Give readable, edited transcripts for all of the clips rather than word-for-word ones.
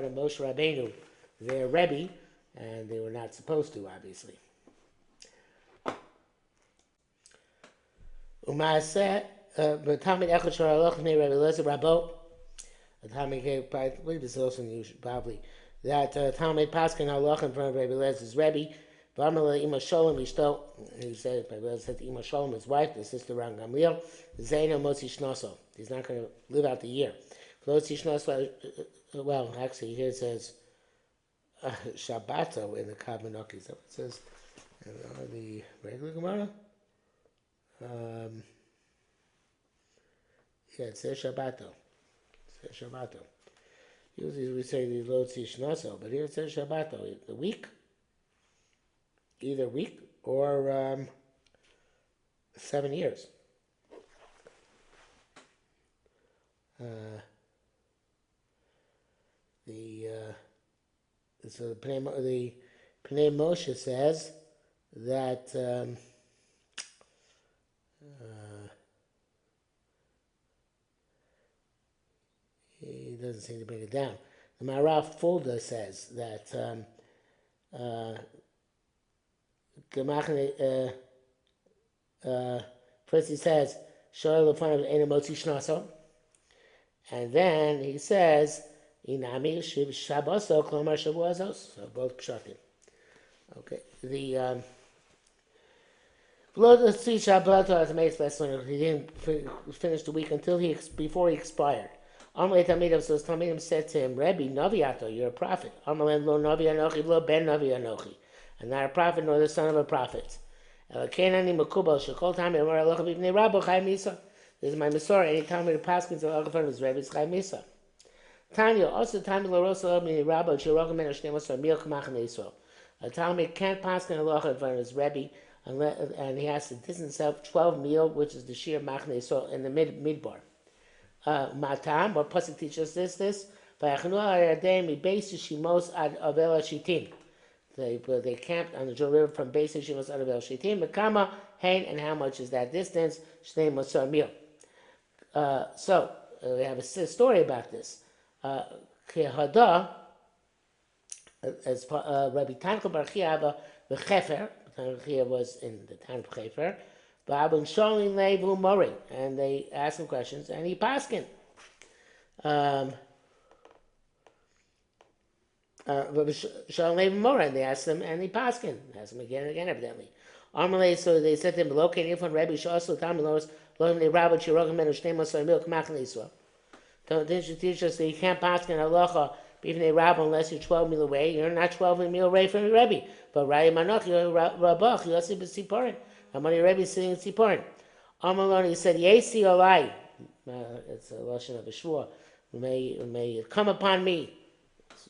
front of Moshe Rabbeinu, their Rebbe, and they were not supposed to, obviously. Umaaseh, but Talmud Echad Shor Halacha Nei Rabbi Eliezer Rabbo. Talmud, I believe this is also news, probably, that Talmud Paskin Halacha in front of Rabbi Eliezer Rebbe. V'amar Ima Sholem Ishto. He said, Rabbi Eliezer said to Ima Sholem, his wife, the sister around Gamliel, Zayna Motzi Shnoso. He's not going to live out the year. Motzi Shnoso. Well, actually, here it says Shabbato in the Kavanokis. So it says the regular Gemara. Yeah, it says Shabbato. It says Shabbato. Usually we say the Lotzi Shnoso, but here it says Shabbato. The week, either week or 7 years. So the Pnei Moshe says that he doesn't seem to bring it down. The Maraf Fulda says that first he says Shoel in front of Eina Motzi Shnaso, and then he says Inami Shabaso Klomar Shabuazos. So both pshatim. Okay. The he didn't finish the week until before he expired. Amalei Talmidim, so his Talmidim said to him, Rebbe, Naviato, you're a prophet. Amalei lo Navi Anochi, lo ben Navi Anochi. I'm not a prophet nor the son of a prophet. This is my Masorah. Any time when the Paskins are in front of his Rebbe, it's Chai Misa. Tanya, also time to Rosa Mini Rabba, Shirogam and Ashnemasar, Mil Kamachan Israel. A Talmud can't Paskin Halacha in front of his Rebbe, and he has to distance himself 12 mil, which is the Shir Machne Israel, in the midbar. Matam, what Pasuk teaches us this? They camped on the Jordan River from Beis Shimos ad Avel Shitim. Mekama, Hain, and how much is that distance? Shnei Mosar Mil. So we have a story about this. Kehada, as Rabbi Tancha Bar Chiava, the Chefer, Tancha was in the town of Chefer, Babun Sholim Levu Mori, and they asked him questions, and he paskin. Sholim Levu Mori, and they asked him, and he paskin. Asked him again and again, evidently. Amalei, so they said to him, "Located from Rabbi Shasul Tamilos, Lohim Le Rabbi Chirogim Menu Shtema So Milk Machin Israel." Didn't you teach us that you can't pass in halacha even a rabbi unless you're 12 mil away? You're not 12 mil away from your Rebbe. But Raya Manoch, you're Rabbach, you're also B'Tziporin. And when your Rebbe is sitting in Tziporin. Amalon, he said, Yesi Olai. It's a lashon of a shvur. May it come upon me,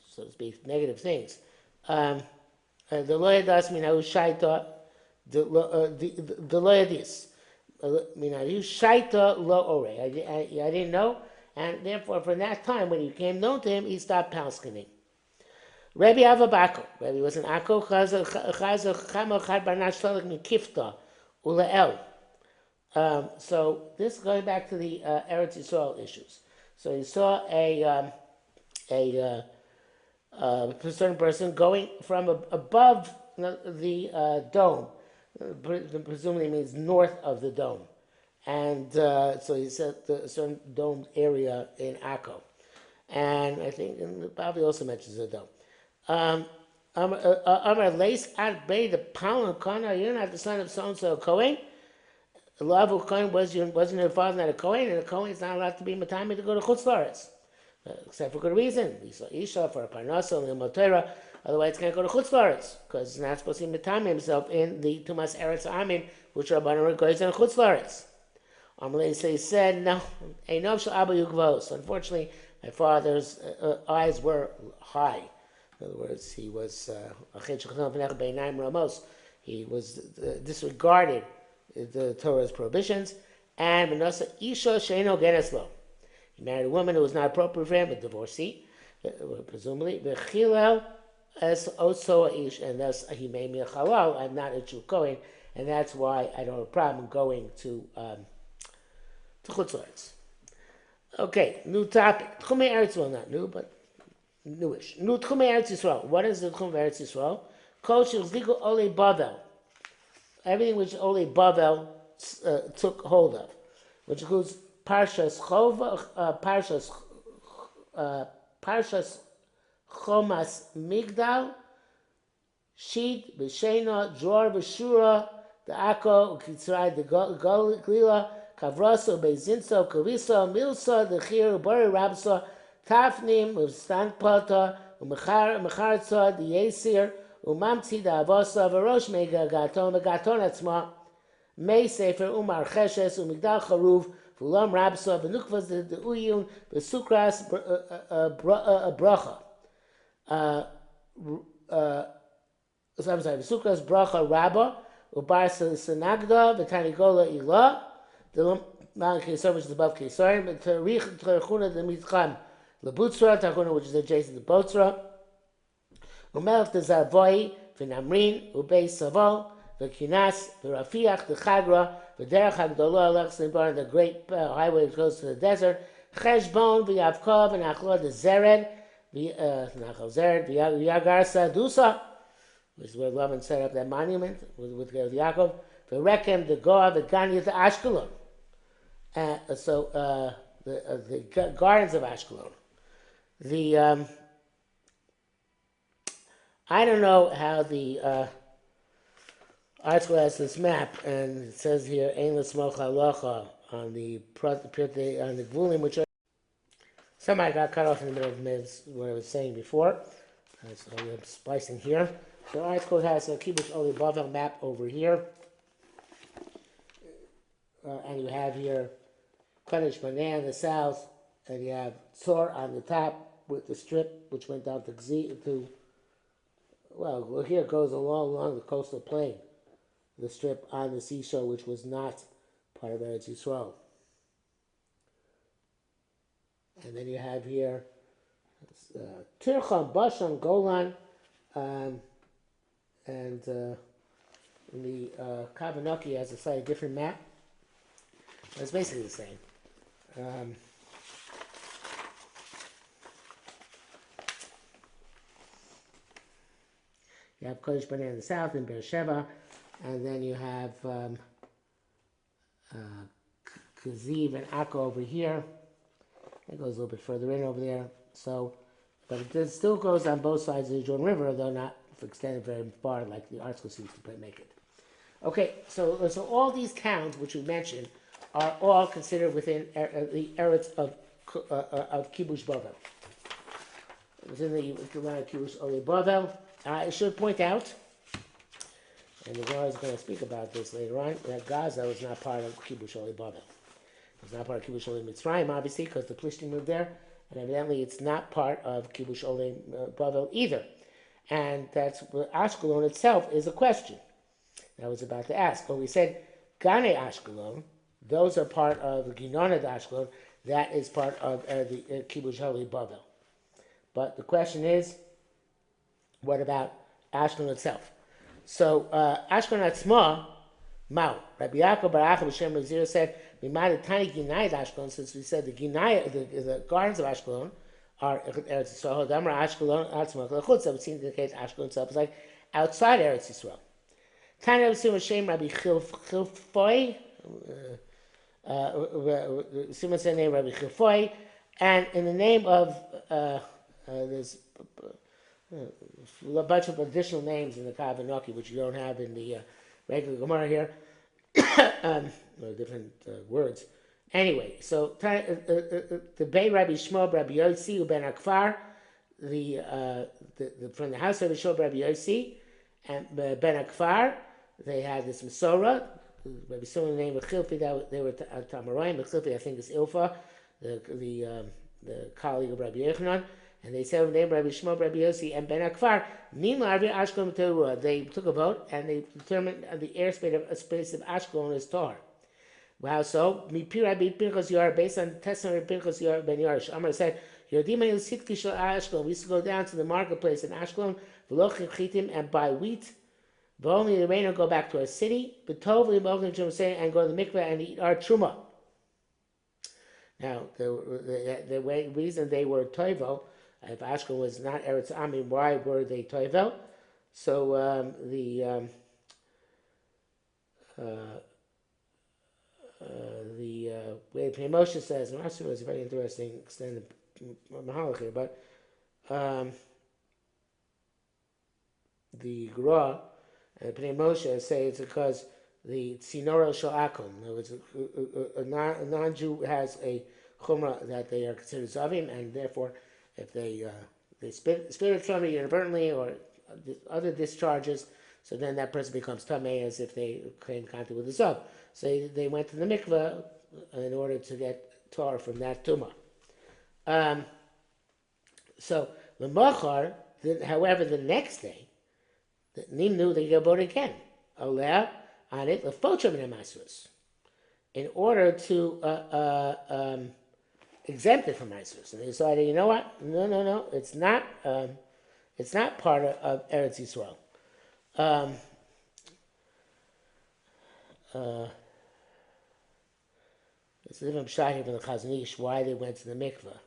so to speak, negative things. The lawyer does mean how shaita, the lawyer this. Mean how shaita lo ore. I didn't know. And therefore, from that time, when he became known to him, he stopped palskining. Rabbi Avabako. Rabbi was an Akko, so this is going back to the Eretz Yisrael issues. So he saw a certain person going from above the dome, presumably means north of the dome. And so he said a certain domed area in Akko. And I think probably also mentions the dome. Amar Lace at Bay, the Palin Kana, you're not the son of so and so Kohen. Lavu Kohen wasn't your father not a Kohen, and a Kohen is not allowed to be Matami to go to Chutz La'aretz. Except for good reason. He saw Isha for a Parnasa, and Motera, otherwise he can't go to Chutz La'aretz, because he's not supposed to be Matami himself in the Tumas Eretz Amim, which Rabbanan goes in Chutz La'aretz. Amalei said, no, unfortunately, my father's eyes were high. In other words, he was disregarded the Torah's prohibitions, and Isha Sheino Geneslo. He married a woman who was not appropriate for him, a divorcee, presumably. And thus he made me a halal. I'm not a Jew Kohen, and that's why I don't have a problem going to Chutz La'aretz. Okay, new topic. Tchumei Eretz Yisrael, not new, but newish. New Tchumei Eretz Yisrael. What is the Tchum of Eretz Yisrael? Kol shechziku Ole Bavel. Everything which Ole Bavel took hold of, which includes Parshas Chomas Migdal, Sheet, B'Shena, Dror, B'Shura, the Akko, Kitzrai, the Glila, Kavraso, Bezinso, Kaviso, Milso, the Chir, Bari Rabso, Tafnim, Stanpata, Umecharza, the Yesir, Umamti, the Avosa, Varosh Mega Gaton, Gaton Atzma, May Sefer, Umar Cheshes, Umigdal Charuv, Fulam Rabso, Benukvas, the Uyun, the Sukras, Bracha. I'm sorry, the Sukras, Bracha, Rabba, Ubar Sanagda, Vitanigola, Ilah, the Mount Kesar, which is above Kesar, but Terechuna, the Mitcham, Labutzra, Tarchuna, which is adjacent to Botzra, Umelch, the Zarvoi, Vinamrin, Ubei Saval, the Kinas, the Rafiach, the Chagra, the Derech HaGdolah, Lechsenbar, the great highway that goes to the desert, Cheshbon, the Avkov, and Achla, the Zered, the Nachal Zered, the Yagarsa, Dusa, which is where Lavan set up that monument with Yaakov, the Rechem, the Goa, the Ganya, the Ashkelon. The gardens of Ashkelon. I don't know how the article has this map, and it says here, Ein L'Smoch Halacha on the Gvulim, which are, somebody got cut off in the middle of what I was saying before. So I'm splicing here. So the article has a Kibush Oli Bavel map over here. And you have here Kadesh Barnea in the south, and you have Tzor on the top with the strip which went down to here it goes along the coastal plain, the strip on the seashore which was not part of Eretz Yisrael. And then you have here Tircham, Bashan, Golan, and the Kavanaki has a slightly different map. It's basically the same. You have Kodesh Barnea in the south and Beersheba, and then you have Kaziv and Akko over here. It goes a little bit further in over there. So, but it still goes on both sides of the Jordan River, though not extended very far like the article seems to make it. Okay, so all these towns which we mentioned are all considered within the Eretz of Kibush Bavel. Within the land of Kibush Bavel. I should point out, and the Gemara is going to speak about this later on, that Gaza was not part of Kibush Bavel. It's not part of Kibush Mitzrayim, obviously, because the Plishtim moved there, and evidently it's not part of Kibush Bavel either. And that's Ashkelon itself is a question that I was about to ask. But we said Gane Ashkelon, those are part of the Ginonad Ashkelon, that is part of the Kibush Bavel. But the question is, what about Ashkelon itself? So Ashkelon Atzma, Mao. Rabbi Yaakov Bar Achai B'Shem Rav Zira said, we might have tiny Ginayat Ashkelon, since we said the gardens of Ashkelon are Eretz Yisrael. Damar Ashkelon Atzma L'chutz. That would seem to indicate Ashkelon itself is like outside Eretz Yisrael. Tanya Rav Simon Shem Rabbi Chilfoy. Simon said name Rabbi Chilfoy, and in the name of there's a bunch of additional names in the Kavanoki which you don't have in the regular Gemara here. Different words. Anyway, so the Bey Rabbi Shmuel Rabbi Yossi Ben Akfar, from the house of Rabbi Shmuel Rabbi Yossi and Ben Akfar, they had this Masorah. Rabbi Shmuel named Chilfi. They were Tamaroim. Chilfi, I think, is Ilfa, the colleague of Rabbi Yochanan. And they said, named Rabbi Shmuel, Rabbi Yossi, and Ben Akfar, they took a vote and they determined the airspace of Ashkelon is Tar. Wow, so, based on the testimony of Pinchas Yair Ben Yair, Amar said, we used to go down to the marketplace in Ashkelon, and buy wheat, but only the rain will go back to our city, and go to the mikveh and eat our truma. Now, the reason they were toivo, if Ashkelon was not Eretz Ami, why were they toivel? So the way Pnei Moshe says, and Rashi was a very interesting extended mahalach here, but the Gra and Pnei Moshe say it's because the Tzinoro Shel Akum, in other words, a non-Jew has a chumrah that they are considered zavim, and therefore if they spit it from it inadvertently or other discharges, so then that person becomes tamei as if they came in contact with the zav. So they went to the mikveh in order to get tar from that tumah. So the machar, however, the next day, the nimnu they go vote again. Oleh on it the focham in masrus, in order to exempt it from masrus. And they decided, you know what? No, it's not part of Eretz Yisrael. It's a different shot here from the Chazon Ish, why they went to the mikveh.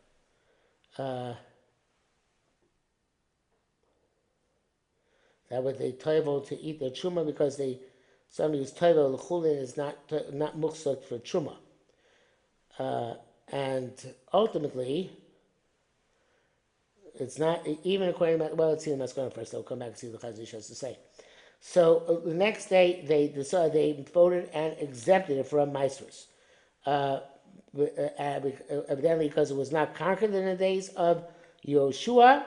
That was they toivel to eat their truma because somebody who's toivel l'chulin is not muksot for truma. And ultimately, it's not, even according to, well, let's see the Maskana first, I'll come back and see what the Chazon Ish has to say. So the next day, they decided, they voted and exempted it from Maasros. Evidently because it was not conquered in the days of Yoshua,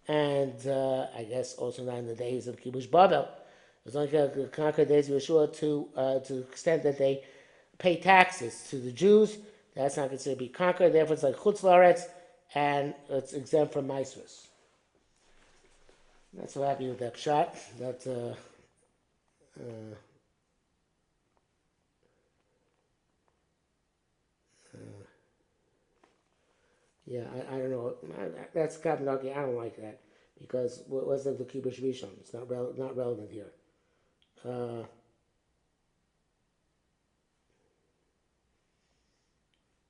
and I guess also not in the days of Kibush Babel. It was only conquered in the days of Yoshua to the extent that they pay taxes to the Jews. That's not considered to be conquered, therefore it's like Chutz La'aretz, and it's exempt from Maasros. Not so happy with that shot. That yeah, I don't know. That's Kavanaki. I don't like that because what was it, the Kibush Rishon? It's not relevant here.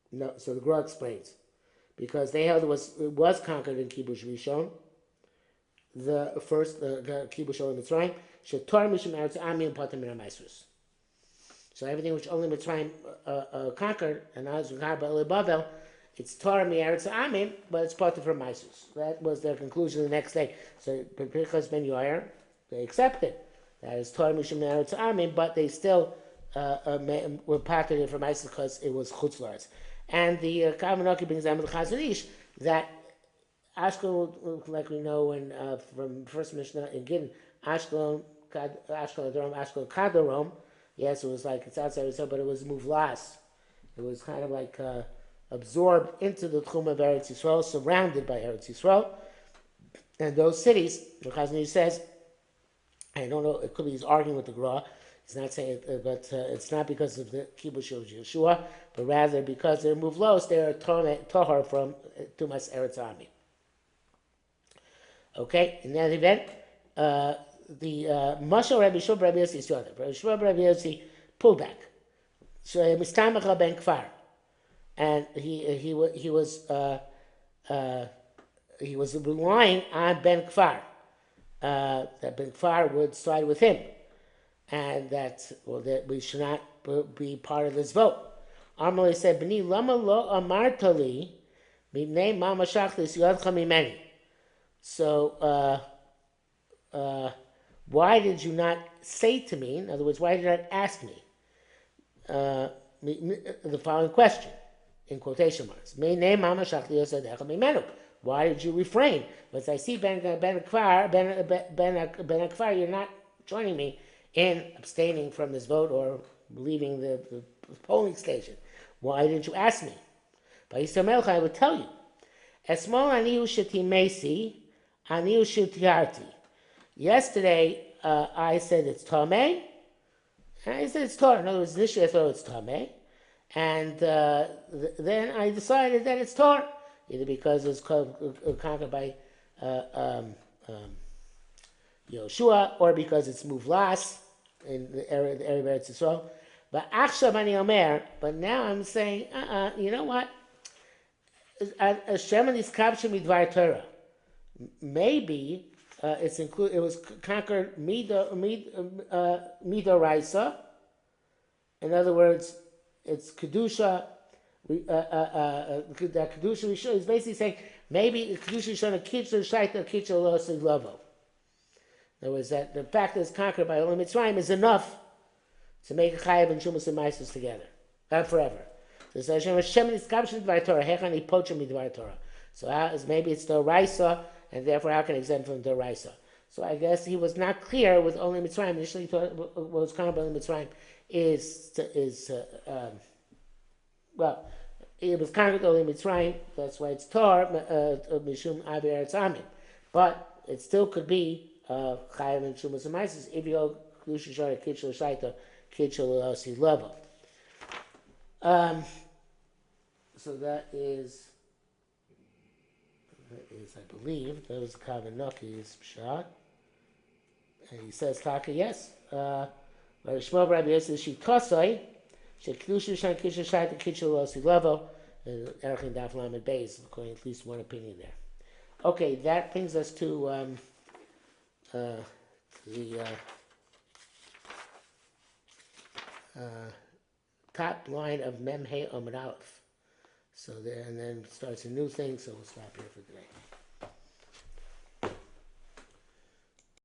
No, so the Gra explains because they held it was conquered in Kibush Rishon. The first Kibush Olam Mitzrayim shetor mishum eretz ami and pater min ha'maasros. So everything which only Mitzrayim conquered and now is conquered by Bavel, it's Torah mi eretz amim, but it's pater from Maasros. That was their conclusion the next day. So because Ben Yair, they accepted. that is Torah Mishum Eretz Armin, but they still were pocketed from ISIS because it was Chutz La'aretz. And the Kavanaki brings down with the Chazon Ish that Ashkelon, like we know from first Mishnah in Gittin, Ashkelon Kadarom, yes, it was like it's outside Israel, but it was Muvlas. It was kind of like absorbed into the Tchum of Eretz Yisrael, surrounded by Eretz Yisrael. And those cities, the Chazon Ish says, I don't know, it could be he's arguing with the Gra. He's not saying it, but it's not because of the Kibush of Yeshua, but rather because they're Muvlos, they're Tohar from Tumas Eretz Ami. Okay, in that event, the Mashal Rabbi Shua Rabbi Yossi is Rabbi Shua Rabbi Yossi pulled back. So Mistamacha ben Kfar, and he was relying on ben Kfar, that ben Kfar would side with him, and that we should not be part of this vote. Amalei said, "B'ni lama lo amartali mipnei ma mashachlis yadcha mimeni." So, why did you not say to me? In other words, why did you not ask me the following question, in quotation marks? Why did you refrain? Because I see Ben Akfar, you're not joining me in abstaining from this vote or leaving the polling station. Why didn't you ask me? By Yisrael, I would tell you. Esmol aniu shetimesi, aniu shetiarti. Yesterday, I said it's Tameh, and I said it's Torah. In other words, initially I thought it's Tameh, and then I decided that it's Torah, either because it was conquered by Yoshua, or because it's Muvlas in the area of Eretz Yisrael. But Achshav Ani Omer, but now I'm saying, you know what? Hashem is captured midvar Torah. Maybe it was conquered midoraisa. In other words, it's kedusha. That kedusha is basically saying maybe kedusha shana kitchel shaita kitchel losig lovo. In other words, that the fact that it's conquered by Olam Mitzrayim is enough to make a chayav and shumas and ma'asos together, forever. So Hashem is captured by Torah. Hechani pochim midvar Torah. So maybe it's the Raisa, and therefore how can I exempt from the Raisa? So I guess he was not clear with only Mitzrayim. Initially, he thought what was conquered by only Mitzrayim well, it was conquered only Mitzrayim. That's why it's Tor Mishum Avi Eretz Amin. But it still could be Chayav and Shumas and Maisis if you go Kedusha Shara Kitchel Shaita Kitchel Osi Level. So that is, I believe, that was Kavanaki's shot. And he says, Taka, yes. Shmuel Rabbi Yossi, she tosai, she kedusha shan kisha shai to kitchel losi level, and Erchin Daf Lamed Beis, according to at least one opinion there. Okay, that brings us to the top line of Mem He Amud Aleph. So there, and then starts a new thing, so we'll stop here for today.